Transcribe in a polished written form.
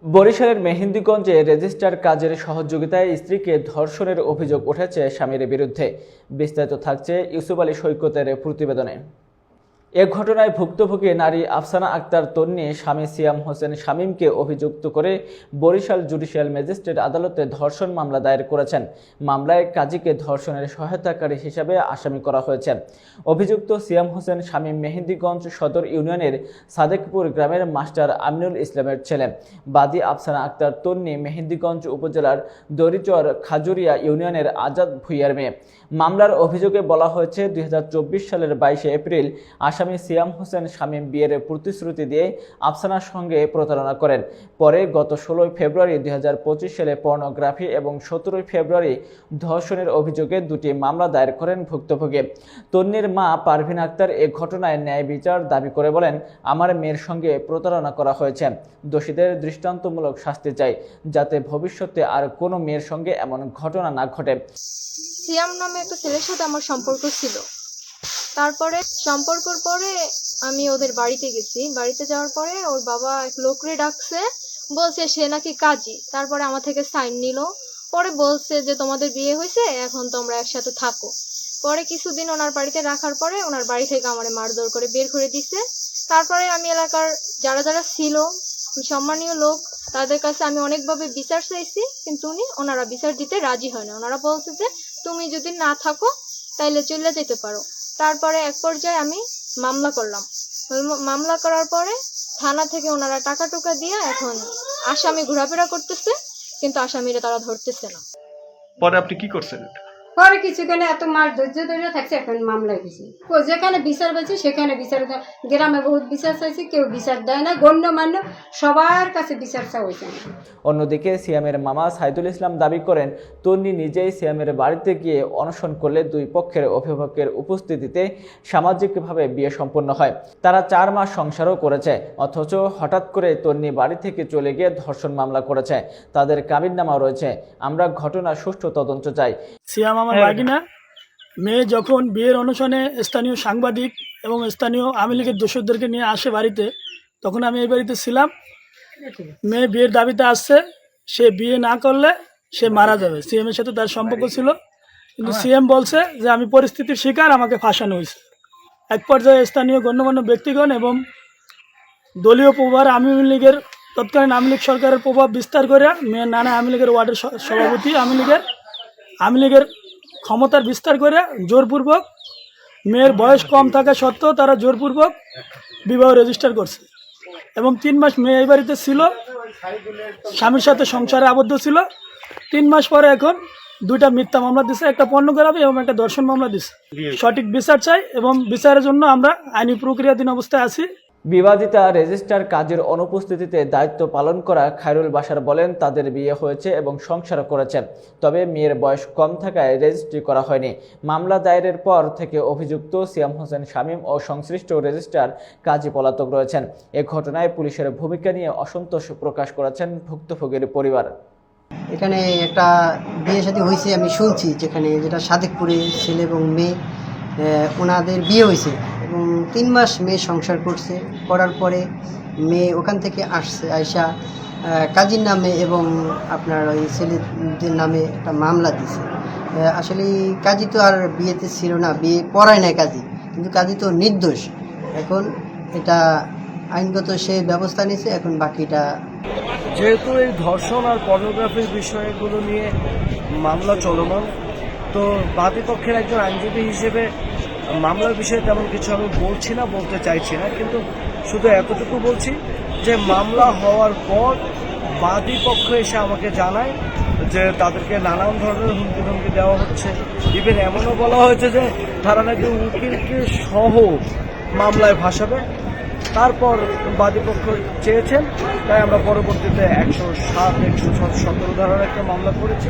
বরিশালের মেহেন্দিগঞ্জে রেজিস্ট্রার কাজের সহযোগিতায় স্ত্রীকে ধর্ষণের অভিযোগ উঠেছে স্বামীর বিরুদ্ধে। বিস্তারিত থাকছে ইউসুফ আলী সৈকতের প্রতিবেদনে। এ ঘটনায় ভুক্তভোগী নারী আফসানা আক্তার তন্নি স্বামী সিয়াম হোসেন শামীমকে অভিযুক্ত করে বরিশাল জুডিশিয়াল ম্যাজিস্ট্রেট আদালতে ধর্ষণ মামলা দায়ের করেছেন। মামলায় কাজীকে ধর্ষণের সহায়তাকারী হিসাবে আসামি করা হয়েছে। অভিযুক্ত সিয়াম হোসেন শামীম মেহেন্দিগঞ্জ সদর ইউনিয়নের সাদেকপুর গ্রামের মাস্টার আমিনুল ইসলামের ছেলে। বাদী আফসানা আক্তার তন্নি মেহেন্দিগঞ্জ উপজেলার দরিচর খাজুরিয়া ইউনিয়নের আজাদ ভুইয়ার মেয়ে। মামলার অভিযোগে বলা হয়েছে 2024 সালের 22 এপ্রিল আসামি সিয়াম হোসেন শামীম বিয়ের প্রতিশ্রুতি দিয়ে আফসানার সঙ্গে প্রতারণা করেন। পরে গত 16 ফেব্রুয়ারি 2025 সালে পর্নোগ্রাফি এবং 17 ফেব্রুয়ারি ধর্ষণের অভিযোগে দুটি মামলা দায়ের করেন ভুক্তভোগী। তন্নির মা পারভিন আক্তার এ ঘটনায় ন্যায় বিচার দাবি করে বলেন, আমার মেয়ের সঙ্গে প্রতারণা করা হয়েছে। দোষীদের দৃষ্টান্তমূলক শাস্তি চাই, যাতে ভবিষ্যতে আর কোনো মেয়ের সঙ্গে এমন ঘটনা না ঘটে। সিয়াম নামে একটা ছেলের সাথে আমার সম্পর্ক ছিল। তারপরে সম্পর্কের পরে আমি ওদের বাড়িতে গেছি। বাড়িতে যাওয়ার পরে ওর বাবা এক লোকরে ডাকছে, বলছে সে নাকি কাজী। তারপরে আমার থেকে সাইন নিল। পরে বলছে যে তোমাদের বিয়ে হয়েছে, এখন তোমরা একসাথে থাকো। পরে কিছুদিন ওনার বাড়িতে রাখার পরে ওনার বাড়ি থেকে আমার মারধর করে বের করে দিছে। তারপরে আমি এলাকার যারা যারা ছিল সম্মানীয় লোক, তাদের কাছে আমি অনেকভাবে বিচার চাইছি, কিন্তু ওনারা বিচার দিতে রাজি হয় না। ওনারা বলছে যে তুমি যদি না থাকো তাইলে চলে যেতে পারো। তারপরে এক পর্যায়ে আমি মামলা করলাম। মামলা করার পরে থানা থেকে ওনারা টাকা টুকা দিয়ে এখন আসামি ঘোরাফেরা করতেছে, কিন্তু আসামিরা তারা ধরতেছে না। পরে আপনি কি করছেন? পরে কিছুক্ষণে এত মাস ধৈর্য ধরে থাকছে, এখন মামলায় গেছি। যেখানে বিচার পেয়েছি সেখানে বিচার, গ্রামে বহুত বিচার চাইছি, কেউ বিচার দেয় না। গণ্যমান্য সবার কাছে বিচার চাওয়া হয়েছে। অন্যদিকে সিয়ামের মামা সাইদুল ইসলাম দাবি করেন, তন্নি নিজেই সিয়ামের বাড়িতে গিয়ে অনশন করলে দুই পক্ষের অভিভাবকের উপস্থিতিতে সামাজিকভাবে বিয়ে সম্পন্ন হয়। তারা 4 মাস সংসারও করেছে, অথচ হঠাৎ করে তন্নি বাড়ি থেকে চলে গিয়ে ধর্ষণ মামলা করেছে। তাদের কাবিননামা রয়েছে। আমরা ঘটনার সুষ্ঠু তদন্ত চাই। সিয়াম আমার বাগিনা মেয়ে যখন বিয়ের অনুষ্ঠানে স্থানীয় সাংবাদিক এবং স্থানীয় আওয়ামী লীগের দোসরদেরকে নিয়ে আসে বাড়িতে, তখন আমি এই বাড়িতে ছিলাম। মেয়ে বিয়ের দাবিতে আসছে, সে বিয়ে না করলে সে মারা যাবে। সিএমের সাথে তার সম্পর্ক ছিল, কিন্তু সিএম বলছে যে আমি পরিস্থিতির শিকার, আমাকে ফাঁসানো হয়েছে। এক পর্যায়ে স্থানীয় গণ্যমান্য ব্যক্তিগণ এবং দলীয় প্রভার আওয়ামী লীগের তৎকালীন আওয়ামী লীগ সরকারের প্রভাব বিস্তার করে মেয়ের নানা আওয়ামী লীগের ওয়ার্ডের সভাপতি আওয়ামী লীগের ক্ষমতার বিস্তার করে জোরপূর্বক, মেয়ের বয়স কম থাকা সত্ত্বেও তারা জোরপূর্বক বিবাহ রেজিস্টার করছে। এবং 3 মাস মেয়ে এই বাড়িতে ছিল, স্বামীর সাথে সংসারে আবদ্ধ ছিল। 3 মাস পরে এখন 2টা মিথ্যা মামলা দিছে, একটা পর্নোগ্রাফি এবং একটা ধর্ষণ মামলা দিছে। সঠিক বিচার চাই এবং বিচারের জন্য আমরা আইনি প্রক্রিয়াধীন অবস্থায় আছি। বিবাদিতা রেজিস্ট্রার কাজের অনুপস্থিতিতে দায়িত্ব পালন করা খায়রুল বাশার বলেন, তাদের বিয়ে হয়েছে এবং সংসার করেছেন, তবে মেয়ের বয়স কম থাকায় রেজিস্ট্রি করা হয়নি। মামলা দায়েরের পর থেকে অভিযুক্ত সিয়াম হোসেন শামীম ও সংশ্লিষ্ট রেজিস্ট্রার কাজী পলাতক রয়েছেন। এ ঘটনায় পুলিশের ভূমিকা নিয়ে অসন্তোষ প্রকাশ করেছেন ভুক্তভোগীর পরিবার। এখানে একটা বিয়ে শাদী হয়েছে আমি শুনছি, যেটা সাদেকপুরে ছেলে এবং মেয়ে, ওনাদের বিয়ে হয়েছে এবং 3 মাস মেয়ে সংসার করার পরে মেয়ে ওখান থেকে আসছে, আয়সা কাজীর নামে এবং আপনার ওই ছেলেদের নামে একটা মামলা দিছে। আসলে কাজী তো আর বিয়েতে ছিল না, বিয়ে পড়ায় নাই কাজী, কিন্তু কাজী তো নির্দোষ। এখন এটা আইনগত সে ব্যবস্থা নিয়েছে, এখন বাকিটা। যেহেতু এই ধর্ষণ আর পর্নোগ্রাফির বিষয়গুলো নিয়ে মামলা চলমান, তো বাদী পক্ষের একজন আইনজীবী হিসেবে মামলার বিষয়ে তেমন কিছু আমি বলতে চাইছি না, কিন্তু শুধু এতটুকু বলছি যে মামলা হওয়ার পর বাদী পক্ষ এসে আমাকে জানায় যে তাদেরকে নানান ধরনের হুমকি দেওয়া হচ্ছে। ইভেন এমনও বলা হয়েছে যে তারা নাকি উকিলকে সহ মামলায় ভাসাবে। তারপর বাদী পক্ষ চেয়েছেন, তাই আমরা পরবর্তীতে 107, 117 ধারার একটা মামলা করেছি।